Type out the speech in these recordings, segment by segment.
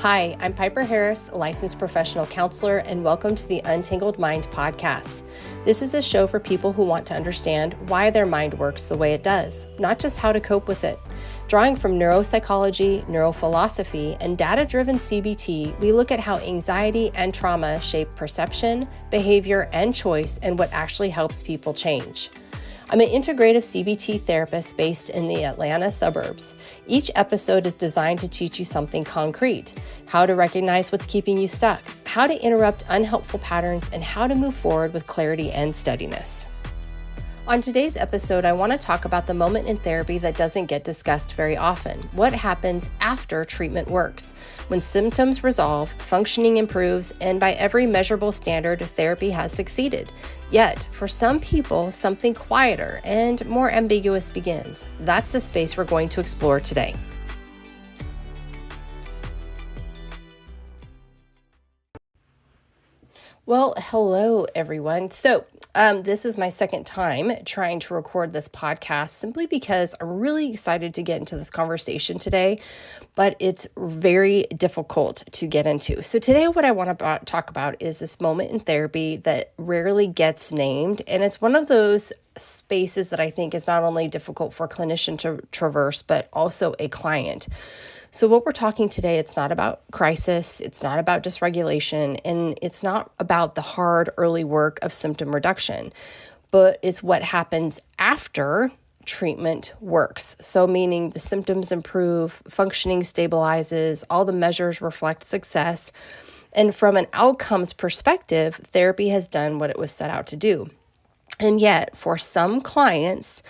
Hi, I'm Piper Harris, a licensed professional counselor, and welcome to the Untangled Mind podcast. This is a show for people who want to understand why their mind works the way it does, not just how to cope with it. Drawing from neuropsychology, neurophilosophy, and data-driven CBT, we look at how anxiety and trauma shape perception, behavior, and choice, and what actually helps people change. I'm an integrative CBT therapist based in the Atlanta suburbs. Each episode is designed to teach you something concrete: how to recognize what's keeping you stuck, how to interrupt unhelpful patterns, and how to move forward with clarity and steadiness. On today's episode, I want to talk about the moment in therapy that doesn't get discussed very often. What happens after treatment works? When symptoms resolve, functioning improves, and by every measurable standard, therapy has succeeded. Yet, for some people, something quieter and more ambiguous begins. That's the space we're going to explore today. Well, hello, everyone. So this is my second time trying to record this podcast simply because I'm really excited to get into this conversation today, but it's very difficult to get into. So today what I want to talk about is this moment in therapy that rarely gets named, and it's one of those spaces that I think is not only difficult for a clinician to traverse, but also a client. So what we're talking today, it's not about crisis, it's not about dysregulation, and it's not about the hard early work of symptom reduction, but it's what happens after treatment works. So meaning the symptoms improve, functioning stabilizes, all the measures reflect success, and from an outcomes perspective, therapy has done what it was set out to do. And yet, for some clients,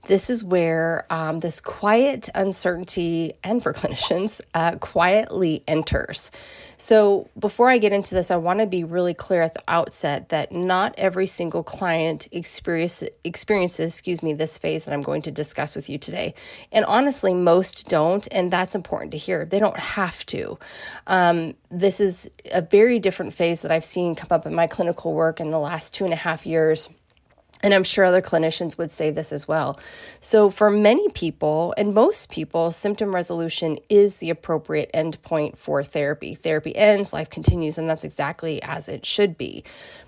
this is where this quiet uncertainty, and for clinicians, quietly enters. So before I get into this, I want to be really clear at the outset that not every single client experiences this phase that I'm going to discuss with you today. And honestly, most don't, and that's important to hear. They don't have to. This is a very different phase that I've seen come up in my clinical work in the last 2.5 years. And I'm sure other clinicians would say this as well. So for many people, and most people, symptom resolution is the appropriate endpoint for therapy. Therapy ends, life continues, and that's exactly as it should be.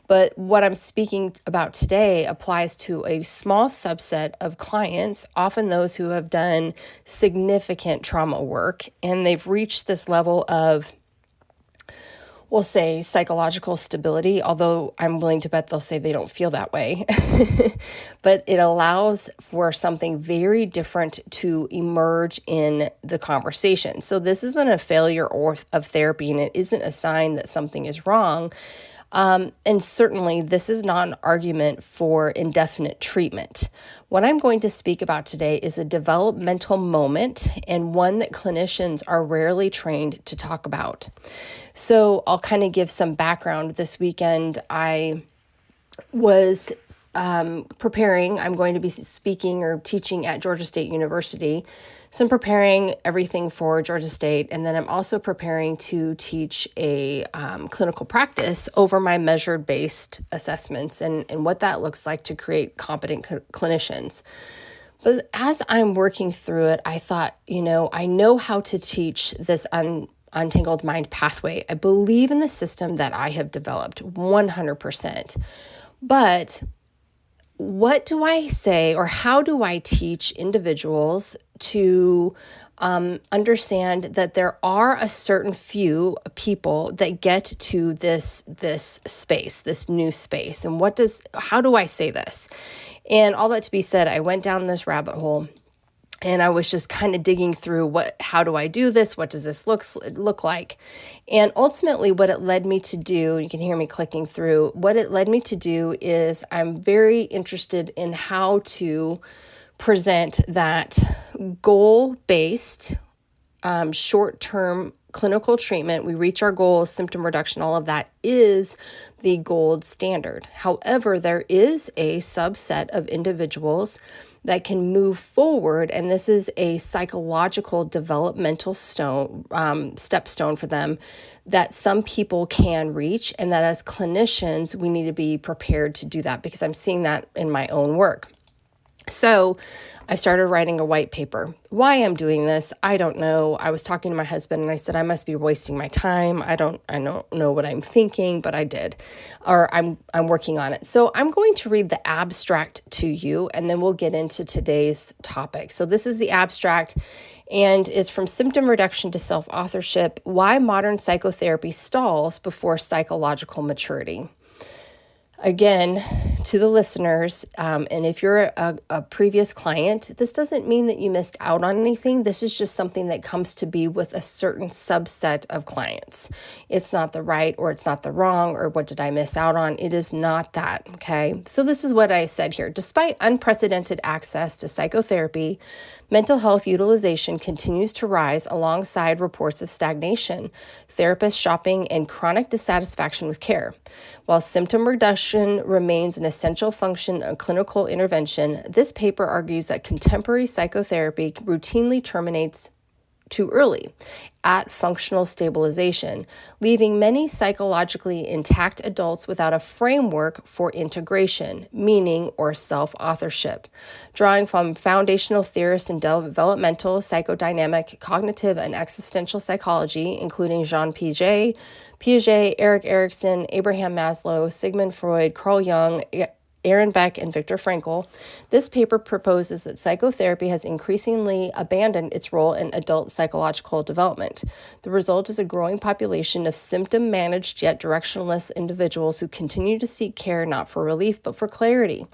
But what I'm speaking about today applies to a small subset of clients, often those who have done significant trauma work, and they've reached this level of, we'll say, psychological stability, although I'm willing to bet they'll say they don't feel that way. But it allows for something very different to emerge in the conversation. So this isn't a failure of therapy, and it isn't a sign that something is wrong. And certainly this is not an argument for indefinite treatment. What I'm going to speak about today is a developmental moment, and one that clinicians are rarely trained to talk about. So I'll kind of give some background. This weekend, I was preparing. I'm going to be speaking or teaching at Georgia State University. So I'm preparing everything for Georgia State, and then I'm also preparing to teach a clinical practice over my measured-based assessments and what that looks like to create competent clinicians. But as I'm working through it, I thought, I know how to teach this untangled mind pathway. I believe in the system that I have developed 100%. But what do I say, or how do I teach individuals to understand that there are a certain few people that get to this space, this new space? And how do I say this? And all that to be said, I went down this rabbit hole, and I was just kind of digging through how do I do this? What does this look like? And ultimately what it led me to do, you can hear me clicking through, what it led me to do is I'm very interested in how to present that goal-based, short-term clinical treatment. We reach our goals, symptom reduction, all of that is the gold standard. However, there is a subset of individuals that can move forward, and this is a psychological developmental stepstone for them that some people can reach, and that as clinicians, we need to be prepared to do that because I'm seeing that in my own work. So I started writing a white paper. Why I'm doing this, I don't know. I was talking to my husband and I said, I must be wasting my time. I don't know what I'm thinking, but I did, or I'm working on it. So I'm going to read the abstract to you, and then we'll get into today's topic. So this is the abstract, and it's from Symptom Reduction to Self-Authorship: Why Modern Psychotherapy Stalls Before Psychological Maturity. Again, to the listeners, and if you're a previous client, this doesn't mean that you missed out on anything. This is just something that comes to be with a certain subset of clients. It's not the right, or it's not the wrong, or what did I miss out on? It is not that, okay? So this is what I said here. Despite unprecedented access to psychotherapy, mental health utilization continues to rise alongside reports of stagnation, therapist shopping, and chronic dissatisfaction with care. While symptom reduction remains an essential function of clinical intervention, this paper argues that contemporary psychotherapy routinely terminates too early at functional stabilization, leaving many psychologically intact adults without a framework for integration, meaning, or self-authorship. Drawing from foundational theorists in developmental, psychodynamic, cognitive, and existential psychology, including Jean Piaget, Erik Erikson, Abraham Maslow, Sigmund Freud, Carl Jung, Aaron Beck, and Viktor Frankl, this paper proposes that psychotherapy has increasingly abandoned its role in adult psychological development. The result is a growing population of symptom-managed yet directionless individuals who continue to seek care not for relief but for clarity.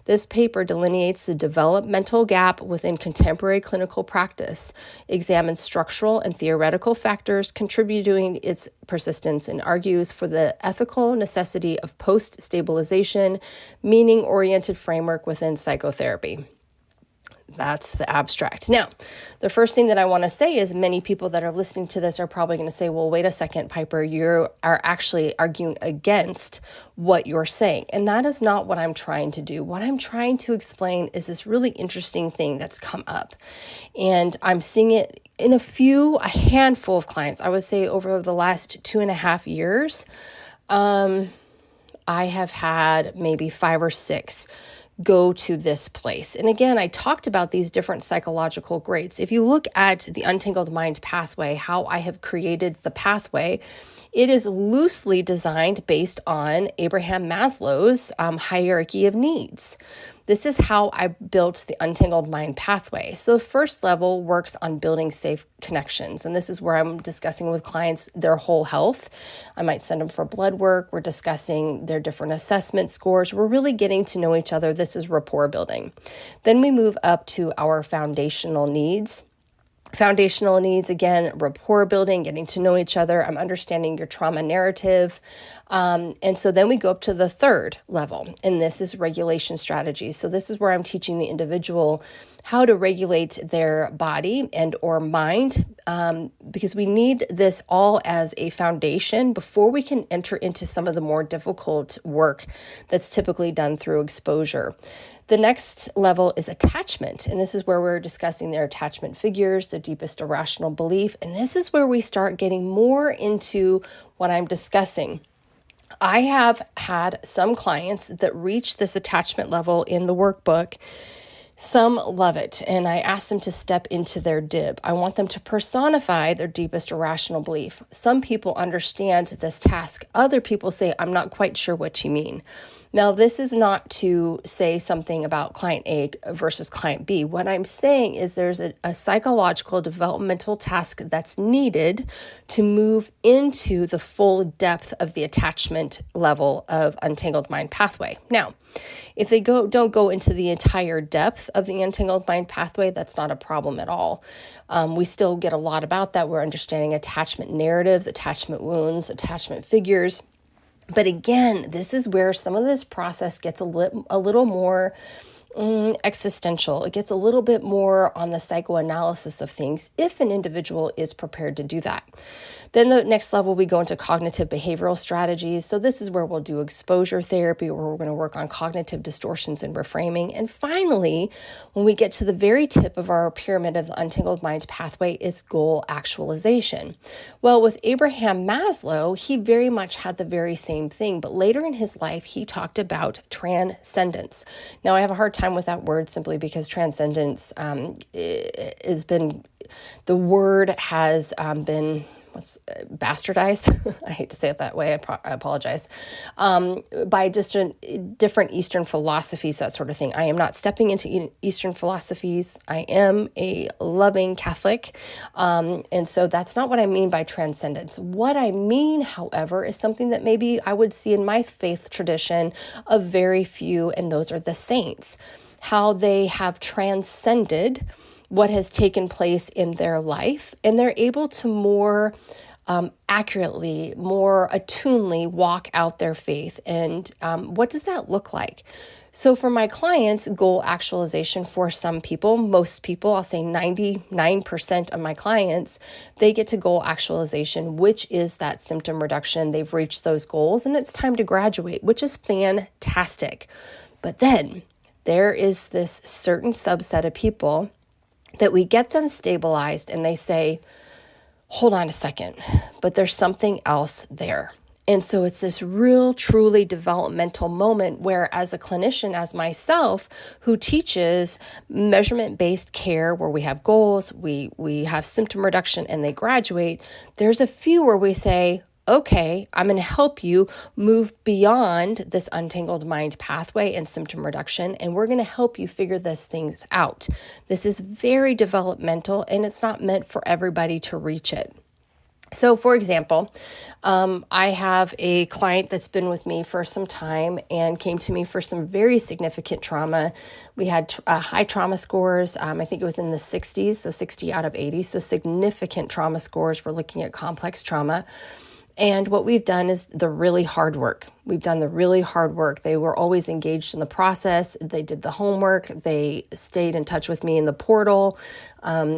This paper delineates the developmental gap within contemporary clinical practice, examines structural and theoretical factors contributing to its persistence, and argues for the ethical necessity of post-stabilization, meaning-oriented framework within psychotherapy. That's the abstract. Now, the first thing that I want to say is many people that are listening to this are probably going to say, well, wait a second, Piper, you are actually arguing against what you're saying. And that is not what I'm trying to do. What I'm trying to explain is this really interesting thing that's come up. And I'm seeing it in a handful of clients. I would say over the last 2.5 years, I have had maybe 5 or 6 go to this place. And again, I talked about these different psychological grades. If you look at the Untangled Mind pathway, how I have created the pathway, it is loosely designed based on Abraham Maslow's hierarchy of needs. This is how I built the Untangled Mind pathway. So the first level works on building safe connections. And this is where I'm discussing with clients their whole health. I might send them for blood work. We're discussing their different assessment scores. We're really getting to know each other. This is rapport building. Then we move up to our foundational needs. Foundational needs, again, rapport building, getting to know each other. I'm understanding your trauma narrative. And so then we go up to the third level, and this is regulation strategies. So this is where I'm teaching the individual how to regulate their body and or mind, because we need this all as a foundation before we can enter into some of the more difficult work that's typically done through exposure. The next level is attachment, and this is where we're discussing their attachment figures, their deepest irrational belief, and this is where we start getting more into what I'm discussing. I have had some clients that reach this attachment level in the workbook. Some love it, and I ask them to step into their dib. I want them to personify their deepest irrational belief. Some people understand this task. Other people say, I'm not quite sure what you mean. Now, this is not to say something about client A versus client B. What I'm saying is there's a psychological developmental task that's needed to move into the full depth of the attachment level of Untangled Mind pathway. Now, if they don't go into the entire depth of the Untangled Mind pathway, that's not a problem at all. We still get a lot about that. We're understanding attachment narratives, attachment wounds, attachment figures. But again, this is where some of this process gets a little more existential. It gets a little bit more on the psychoanalysis of things if an individual is prepared to do that. Then the next level, we go into cognitive behavioral strategies. So this is where we'll do exposure therapy, where we're going to work on cognitive distortions and reframing. And finally, when we get to the very tip of our pyramid of the Untangled Mind pathway, it's goal actualization. Well, with Abraham Maslow, he very much had the very same thing, but later in his life, he talked about transcendence. Now, I have a hard time time with that word simply because transcendence has been, the word has been bastardized. I hate to say it that way. I apologize. By just different Eastern philosophies, that sort of thing. I am not stepping into Eastern philosophies. I am a loving Catholic. And so that's not what I mean by transcendence. What I mean, however, is something that maybe I would see in my faith tradition of very few, and those are the saints, how they have transcended what has taken place in their life, and they're able to more accurately, more attunely walk out their faith. And what does that look like? So for my clients, goal actualization for some people, most people, I'll say 99% of my clients, they get to goal actualization, which is that symptom reduction. They've reached those goals and it's time to graduate, which is fantastic. But then there is this certain subset of people that we get them stabilized and they say, hold on a second, but there's something else there. And so it's this real, truly developmental moment where, as a clinician, as myself, who teaches measurement-based care, where we have goals, we have symptom reduction, and they graduate, there's a few where we say, okay, I'm going to help you move beyond this untangled mind pathway and symptom reduction, and we're going to help you figure these things out. This is very developmental, and it's not meant for everybody to reach it. So, for example, I have a client that's been with me for some time and came to me for some very significant trauma. We had high trauma scores. I think it was in the 60s, so 60 out of 80. So significant trauma scores. We're looking at complex trauma. And what we've done is the really hard work. We've done the really hard work. They were always engaged in the process. They did the homework. They stayed in touch with me in the portal.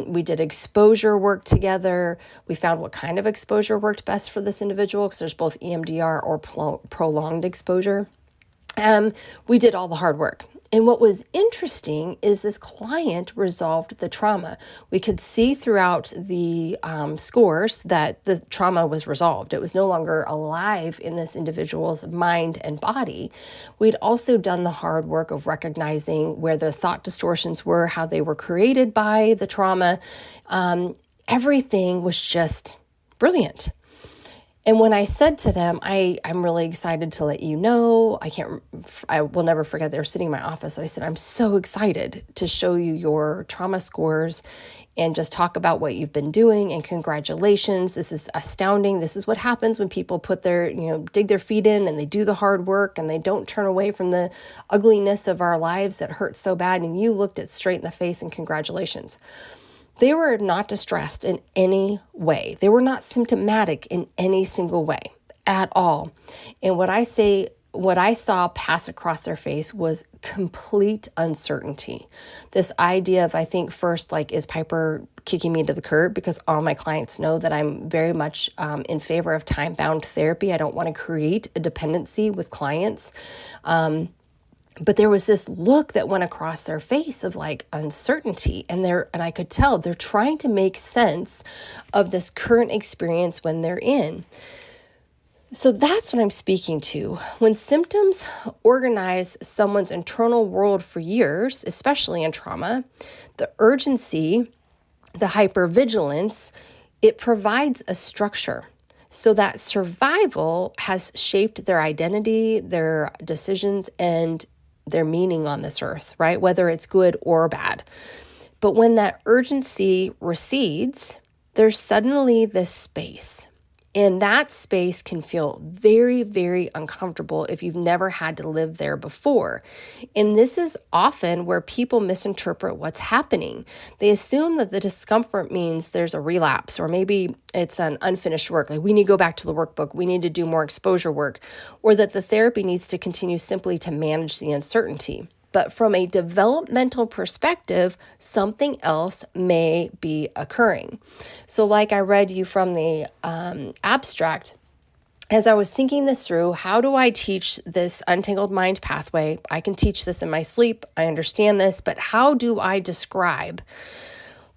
We did exposure work together. We found what kind of exposure worked best for this individual, because there's both EMDR or prolonged exposure. We did all the hard work. And what was interesting is this client resolved the trauma. We could see throughout the scores that the trauma was resolved. It was no longer alive in this individual's mind and body. We'd also done the hard work of recognizing where the thought distortions were, how they were created by the trauma. Everything was just brilliant. And when I said to them, I'm really excited to let you know, I will never forget, they were sitting in my office. I said, I'm so excited to show you your trauma scores and just talk about what you've been doing, and congratulations. This is astounding. This is what happens when people put their, dig their feet in and they do the hard work and they don't turn away from the ugliness of our lives that hurts so bad. And you looked it straight in the face, and congratulations. They were not distressed in any way. They were not symptomatic in any single way at all. And what I saw pass across their face was complete uncertainty. This idea of, I think first, is Piper kicking me to the curb? Because all my clients know that I'm very much in favor of time-bound therapy. I don't want to create a dependency with clients. But there was this look that went across their face of uncertainty. And I could tell they're trying to make sense of this current experience when they're in. So that's what I'm speaking to. When symptoms organize someone's internal world for years, especially in trauma, the urgency, the hypervigilance, it provides a structure. So that survival has shaped their identity, their decisions, and their meaning on this earth, right? Whether it's good or bad. But when that urgency recedes, there's suddenly this space. And that space can feel very, very uncomfortable if you've never had to live there before. And this is often where people misinterpret what's happening. They assume that the discomfort means there's a relapse, or maybe it's an unfinished work. We need to go back to the workbook. We need to do more exposure work, or that the therapy needs to continue simply to manage the uncertainty. But from a developmental perspective, something else may be occurring. So like I read you from the abstract, as I was thinking this through, how do I teach this untangled mind pathway? I can teach this in my sleep. I understand this, but how do I describe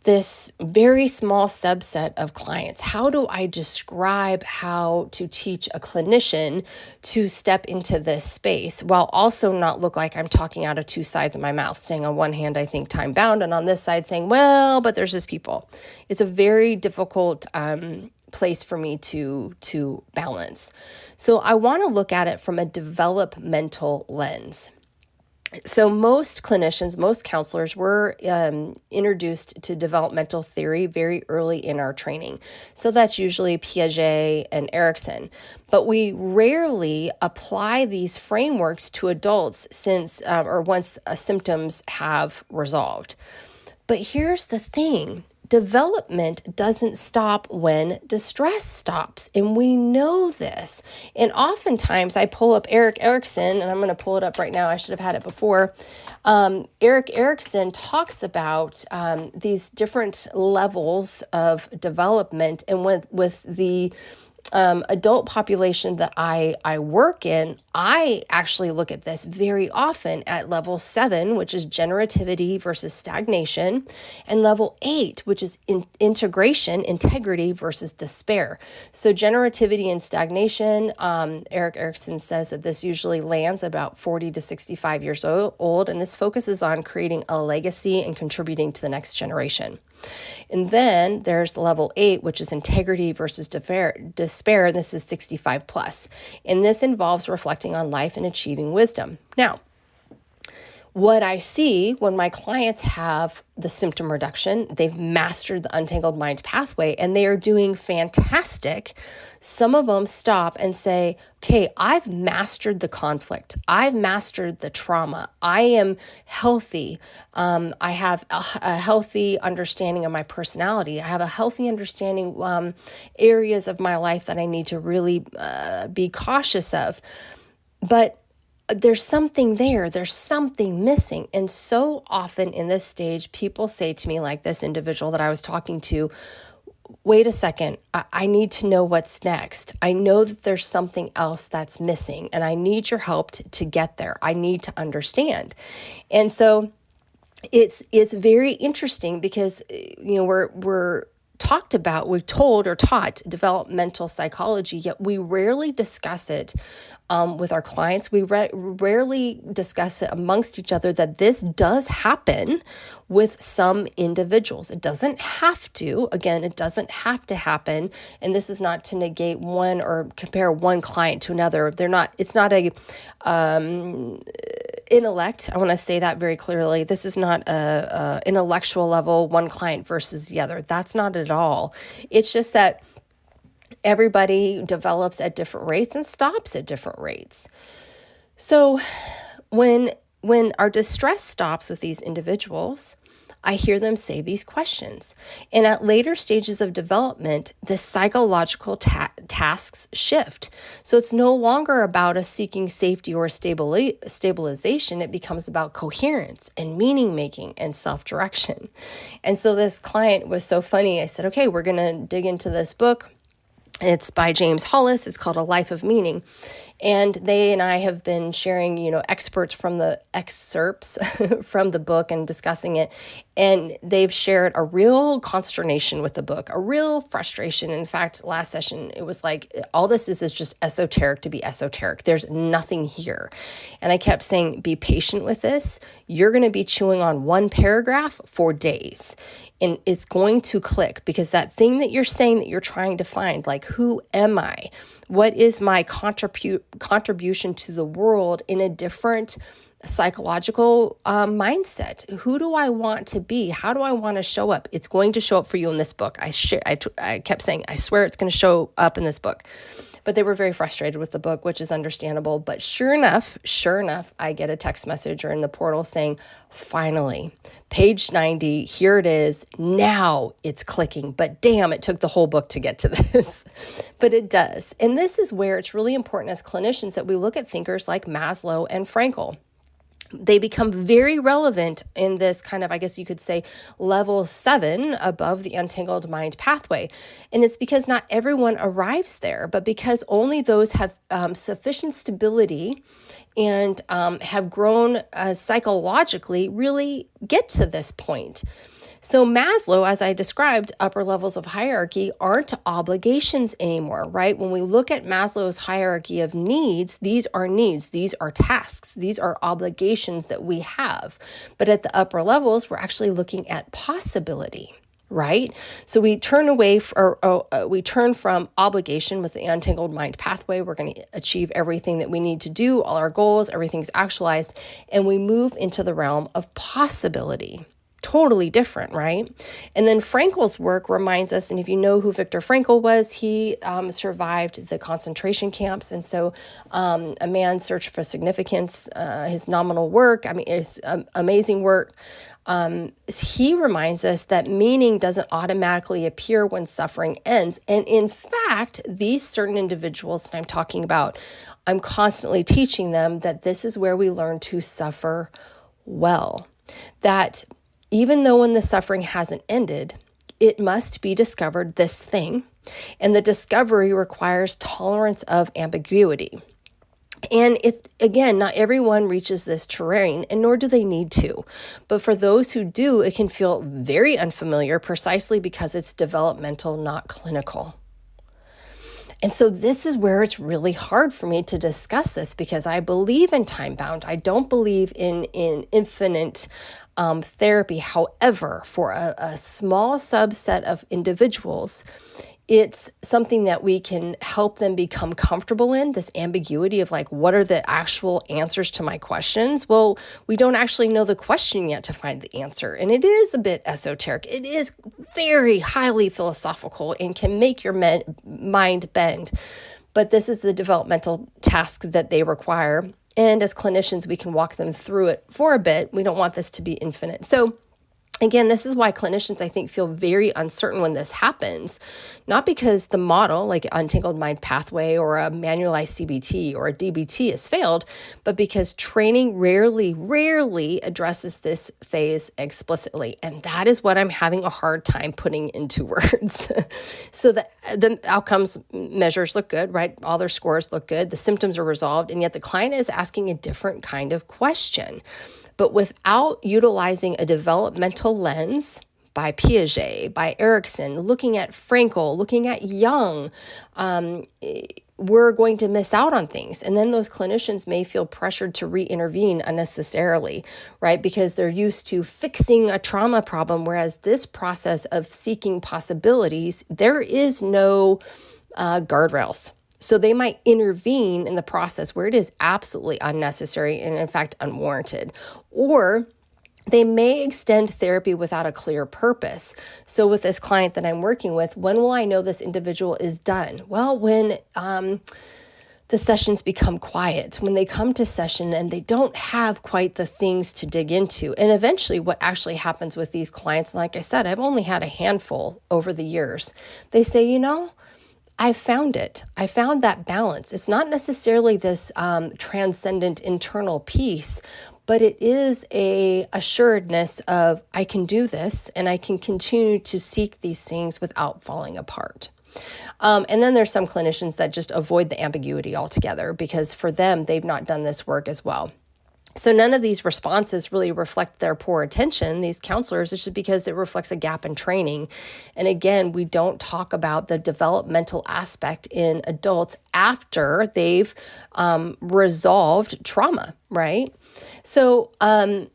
this very small subset of clients. How do I describe how to teach a clinician to step into this space while also not look like I'm talking out of two sides of my mouth, saying on one hand, I think time bound, and on this side saying, well, but there's just people. It's a very difficult place for me to balance. So I want to look at it from a developmental lens. So most clinicians, most counselors were introduced to developmental theory very early in our training. So that's usually Piaget and Erikson. But we rarely apply these frameworks to adults once symptoms have resolved. But here's the thing. Development doesn't stop when distress stops, and we know this. And oftentimes I pull up Erik Erikson, and I'm going to pull it up right now. I should have had it before. Erik Erikson talks about these different levels of development, and with the adult population that I work in, I actually look at this very often at level 7, which is generativity versus stagnation, and level 8, which is integration, integrity versus despair. So generativity and stagnation, Erik Erikson says that this usually lands about 40 to 65 years old, and this focuses on creating a legacy and contributing to the next generation. And then there's level 8, which is integrity versus despair. This is 65 plus. And this involves reflecting on life and achieving wisdom. Now, what I see when my clients have the symptom reduction, they've mastered the untangled mind pathway and they are doing fantastic. Some of them stop and say, okay, I've mastered the conflict. I've mastered the trauma. I am healthy. I have a healthy understanding of my personality. I have a healthy understanding areas of my life that I need to really be cautious of. But there's something there. There's something missing. And so often in this stage, people say to me, like this individual that I was talking to, wait a second, I need to know what's next. I know that there's something else that's missing, and I need your help to get there. I need to understand. And so it's very interesting because, we're taught developmental psychology, yet we rarely discuss it with our clients. We rarely discuss it amongst each other that this does happen with some individuals. It doesn't have to. Again, it doesn't have to happen. And this is not to negate one or compare one client to another. It's not a intellect. I want to say that very clearly. This is not a intellectual level, one client versus the other. That's not at all. It's just that everybody develops at different rates and stops at different rates. So when our distress stops with these individuals, I hear them say these questions. And at later stages of development, the psychological tasks shift. So it's no longer about us seeking safety or stabilization. It becomes about coherence and meaning making and self-direction. And so this client was so funny. I said, okay, we're going to dig into this book. It's by James Hollis. It's called A Life of Meaning. And they and I have been sharing, excerpts from the book and discussing it. And they've shared a real consternation with the book, a real frustration. In fact, last session, it was like, all this is just esoteric to be esoteric. There's nothing here. And I kept saying, be patient with this. You're going to be chewing on one paragraph for days. And it's going to click, because that thing that you're saying that you're trying to find, like, who am I? What is my contribution to the world in a different psychological mindset? Who do I want to be? How do I want to show up? It's going to show up for you in this book. I kept saying, I swear it's going to show up in this book. But they were very frustrated with the book, which is understandable. But sure enough, I get a text message or in the portal saying, finally, page 90, here it is. Now it's clicking. But damn, it took the whole book to get to this. But it does. And this is where it's really important as clinicians that we look at thinkers like Maslow and Frankl. They become very relevant in this kind of, I guess you could say, level 7 above the untangled mind pathway. And it's because not everyone arrives there, but because only those have sufficient stability and have grown psychologically really get to this point. So Maslow, as I described, upper levels of hierarchy aren't obligations anymore, right? When we look at Maslow's hierarchy of needs, these are tasks, these are obligations that we have. But at the upper levels, we're actually looking at possibility. Right? So we turn from obligation with the untangled mind pathway. We're going to achieve everything that we need to do, all our goals, everything's actualized, and we move into the realm of possibility. Totally different, right? And then Frankl's work reminds us, and if you know who Viktor Frankl was, he survived the concentration camps. And so A Man's Search for Significance, his nominal work, his amazing work, he reminds us that meaning doesn't automatically appear when suffering ends. And in fact, these certain individuals that I'm talking about, I'm constantly teaching them that this is where we learn to suffer well. That even though when the suffering hasn't ended, it must be discovered, this thing, and the discovery requires tolerance of ambiguity. And again, not everyone reaches this terrain, and nor do they need to. But for those who do, it can feel very unfamiliar precisely because it's developmental, not clinical. And so this is where it's really hard for me to discuss this because I believe in time bound. I don't believe in infinite therapy. However, for a small subset of individuals, it's something that we can help them become comfortable in, this ambiguity of like, what are the actual answers to my questions? Well, we don't actually know the question yet to find the answer. And it is a bit esoteric. It is very highly philosophical and can make your mind bend. But this is the developmental task that they require. And as clinicians, we can walk them through it for a bit. We don't want this to be infinite. So again, this is why clinicians, I think, feel very uncertain when this happens, not because the model, like untangled mind pathway or a manualized CBT or a DBT has failed, but because training rarely addresses this phase explicitly. And that is what I'm having a hard time putting into words. So the outcomes measures look good, right? All their scores look good. The symptoms are resolved. And yet the client is asking a different kind of question. But without utilizing a developmental lens by Piaget, by Erickson, looking at Frankl, looking at Jung, we're going to miss out on things. And then those clinicians may feel pressured to re-intervene unnecessarily, right? Because they're used to fixing a trauma problem, whereas this process of seeking possibilities, there is no guardrails. So they might intervene in the process where it is absolutely unnecessary and, in fact, unwarranted. Or they may extend therapy without a clear purpose. So with this client that I'm working with, when will I know this individual is done? Well, when the sessions become quiet, when they come to session and they don't have quite the things to dig into. And eventually what actually happens with these clients, like I said, I've only had a handful over the years. They say, I found it. I found that balance. It's not necessarily this transcendent internal peace, but it is a assuredness of I can do this and I can continue to seek these things without falling apart. And then there's some clinicians that just avoid the ambiguity altogether because for them, they've not done this work as well. So none of these responses really reflect their poor attention, these counselors. It's just because it reflects a gap in training. And again, we don't talk about the developmental aspect in adults after they've resolved trauma, right? So how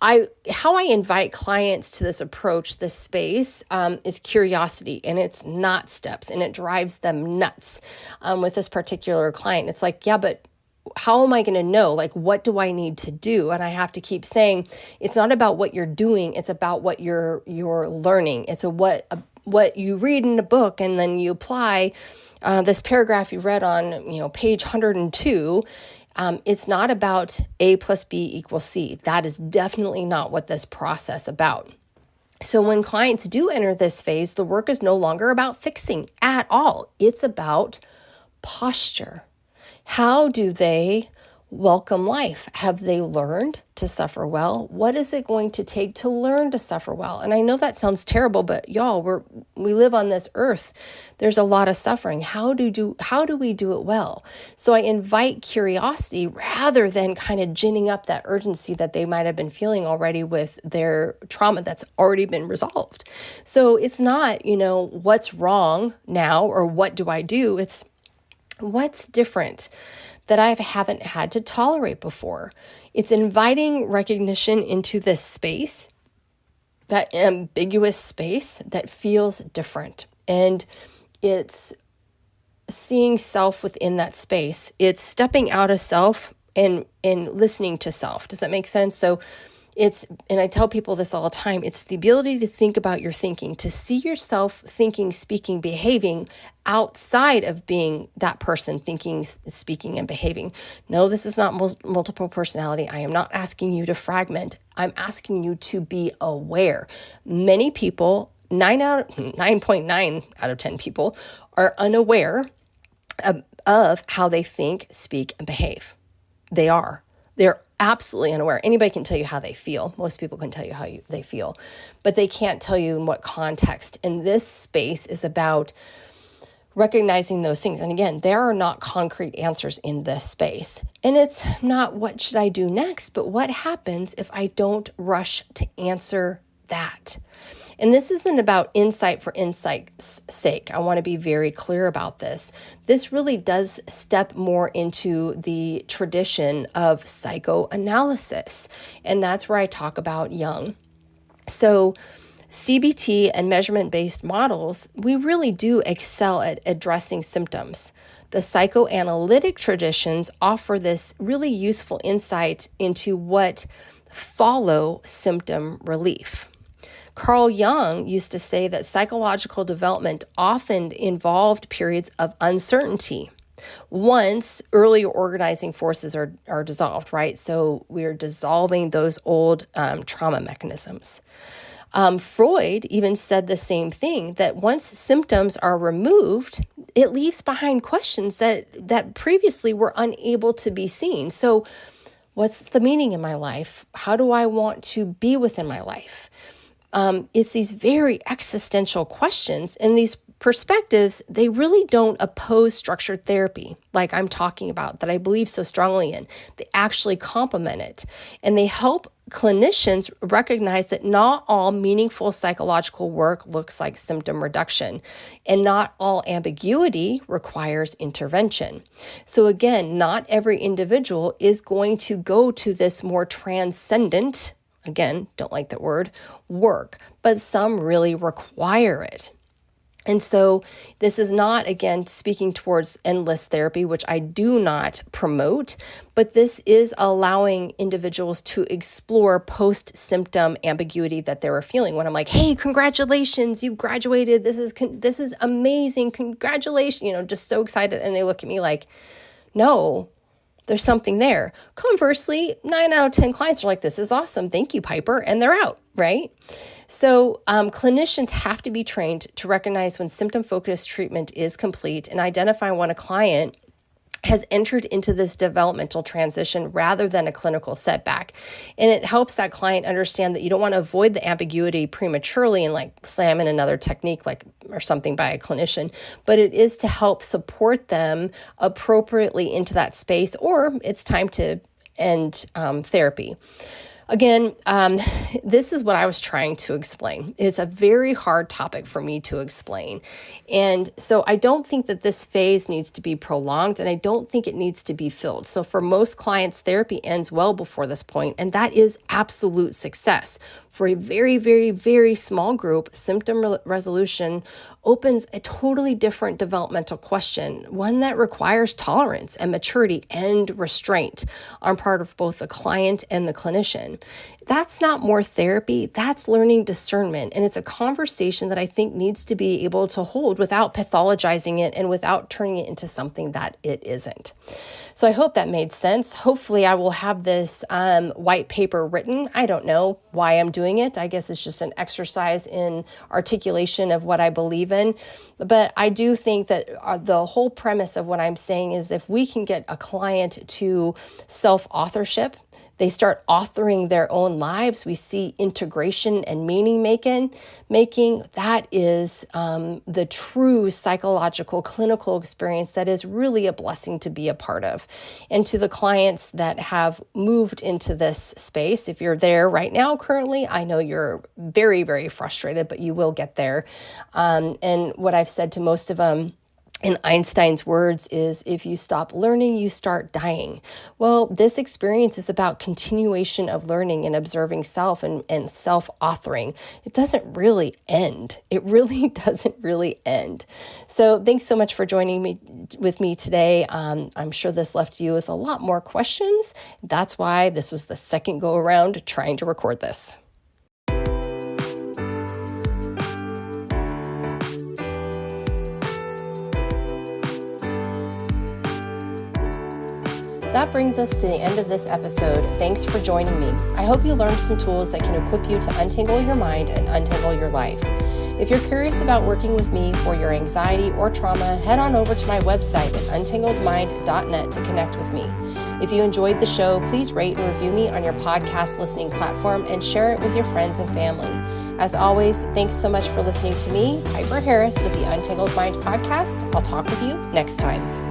I invite clients to this approach, this space, is curiosity, and it's not steps, and it drives them nuts. With this particular client, it's like, yeah, but how am I going to know? Like, what do I need to do? And I have to keep saying, it's not about what you're doing. It's about what you're learning. It's what you read in a book and then you apply this paragraph you read on, page 102. It's not about A plus B equals C. That is definitely not what this process about. So when clients do enter this phase, the work is no longer about fixing at all. It's about posture. How do they welcome life? Have they learned to suffer well? What is it going to take to learn to suffer well? And I know that sounds terrible, but y'all, we live on this earth. There's a lot of suffering. How do we do it well? So I invite curiosity rather than kind of ginning up that urgency that they might have been feeling already with their trauma that's already been resolved. So it's not, what's wrong now or what do I do? It's what's different that I haven't had to tolerate before. It's inviting recognition into this space, that ambiguous space that feels different. And it's seeing self within that space. It's stepping out of self and listening to self. Does that make sense? So and I tell people this all the time, it's the ability to think about your thinking, to see yourself thinking, speaking, behaving outside of being that person thinking, speaking, and behaving. No, this is not multiple personality. I am not asking you to fragment. I'm asking you to be aware. Many people, 9.9 out of 10 people, are unaware of how they think, speak, and behave. They're absolutely unaware. Anybody can tell you how they feel. Most people can tell you how they feel, but they can't tell you in what context. And this space is about recognizing those things. And again, there are not concrete answers in this space. And it's not what should I do next, but what happens if I don't rush to answer that? And this isn't about insight for insight's sake. I want to be very clear about this. This really does step more into the tradition of psychoanalysis. And that's where I talk about Jung. So CBT and measurement-based models, we really do excel at addressing symptoms. The psychoanalytic traditions offer this really useful insight into what follow symptom relief. Carl Jung used to say that psychological development often involved periods of uncertainty once earlier organizing forces are dissolved, right? So we're dissolving those old trauma mechanisms. Freud even said the same thing, that once symptoms are removed, it leaves behind questions that previously were unable to be seen. So what's the meaning in my life? How do I want to be within my life? It's these very existential questions, and these perspectives, they really don't oppose structured therapy like I'm talking about, that I believe so strongly in. They actually complement it, and they help clinicians recognize that not all meaningful psychological work looks like symptom reduction, and not all ambiguity requires intervention. So again, not every individual is going to go to this more transcendent, again, don't like that word, work, but some really require it. And so this is not, again, speaking towards endless therapy, which I do not promote, but this is allowing individuals to explore post-symptom ambiguity that they were feeling. When I'm like, hey, congratulations, you've graduated. This is amazing. Congratulations, just so excited. And they look at me like, no, there's something there. Conversely, 9 out of 10 clients are like, this is awesome. Thank you, Piper. And they're out, right? So clinicians have to be trained to recognize when symptom-focused treatment is complete and identify when a client has entered into this developmental transition rather than a clinical setback. And it helps that client understand that you don't want to avoid the ambiguity prematurely and like slam in another technique or something by a clinician, but it is to help support them appropriately into that space, or it's time to end therapy. Again, this is what I was trying to explain. It's a very hard topic for me to explain. And so I don't think that this phase needs to be prolonged, and I don't think it needs to be filled. So for most clients, therapy ends well before this point, and that is absolute success. For a very, very, very small group, symptom resolution opens a totally different developmental question, one that requires tolerance and maturity and restraint on part of both the client and the clinician. That's not more therapy. That's learning discernment. And it's a conversation that I think needs to be able to hold without pathologizing it and without turning it into something that it isn't. So I hope that made sense. Hopefully I will have this white paper written. I don't know why I'm doing it. I guess it's just an exercise in articulation of what I believe in. But I do think that the whole premise of what I'm saying is if we can get a client to self-authorship, they start authoring their own lives. We see integration and meaning making. That is the true psychological clinical experience that is really a blessing to be a part of. And to the clients that have moved into this space, if you're there right now currently, I know you're very, very frustrated, but you will get there. And what I've said to most of them, in Einstein's words, is if you stop learning, you start dying. Well, this experience is about continuation of learning and observing self and self-authoring. It doesn't really end. It really doesn't really end. So thanks so much for joining with me today. I'm sure this left you with a lot more questions. That's why this was the second go around trying to record this. That brings us to the end of this episode. Thanks for joining me. I hope you learned some tools that can equip you to untangle your mind and untangle your life. If you're curious about working with me for your anxiety or trauma, head on over to my website at untangledmind.net to connect with me. If you enjoyed the show, please rate and review me on your podcast listening platform and share it with your friends and family. As always, thanks so much for listening to me, Piper Harris, with the Untangled Mind podcast. I'll talk with you next time.